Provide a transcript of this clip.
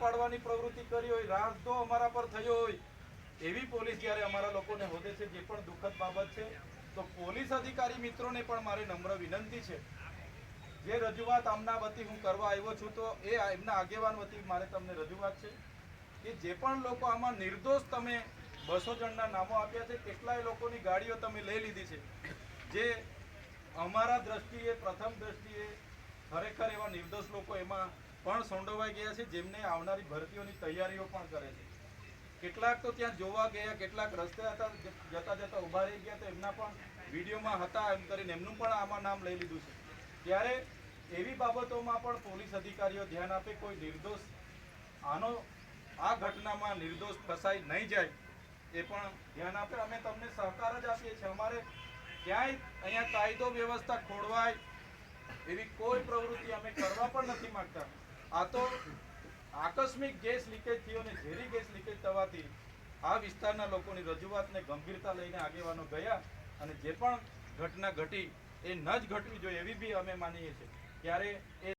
પાડવાની પ્રવૃત્તિ કરી હોય, રાઝધો અમારા પર થયો હોય, એવી પોલીસ જ્યારે અમારા લોકોને હોદે છે, જે પણ દુઃખદ બાબત છે. તો પોલીસ અધિકારી મિત્રોને પણ મારી નમ્ર વિનંતી છે, જે રજૂઆત આમના વતી હું કરવા આવ્યો છું, તો એ એમના આગેવાન વતી મારે તમને રજૂઆત છે કે જે પણ લોકો આમાં નિર્દોષ, તમે 200 જણના નામો આપ્યા છે, કેટલાય લોકોની ગાડીઓ તમે લઈ લીધી છે, જે અમારા દ્રષ્ટિએ, પ્રથમ દ્રષ્ટિએ ખરેખર એવા નિર્દોષ લોકો એમાં પણ સંડોવાઈ ગયા છે, જેમને આવનારી ભરતીઓની તૈયારીઓ પણ કરે છે. કેટલાક તો ત્યાં જોવા ગયા, કેટલાક રસ્તે હતા, જતા જતા ઊભા રહી ગયા, તો એમના પણ વિડીયોમાં હતા એમ કરીને એમનું પણ આમાં નામ લઈ લીધું છે. ત્યારે એવી બાબતોમાં પણ પોલીસ અધિકારીઓ ધ્યાન આપે, કોઈ નિર્દોષ આ ઘટનામાં નિર્દોષ ફસાઈ નહીં જાય, એ પણ ધ્યાન આપે. અમે તમને સહકાર જ આપીએ છીએ. અમારે ક્યાંય અહીંયા કાયદો વ્યવસ્થા ખોરવાય એવી કોઈ પ્રવૃત્તિ અમે કરવા પણ નથી માંગતા. આ તો આકસ્મિક ગેસ લીકેજ થયો ને ઝેરી ગેસ લીકેજ થવાથી આ વિસ્તારના લોકોની રજૂઆતને ગંભીરતા લઈને આગેવાનો ગયા, અને જે પણ ઘટના ઘટી એ ન જ ઘટવી જોઈએ એવી બી અમે માનીએ છીએ. ત્યારે એ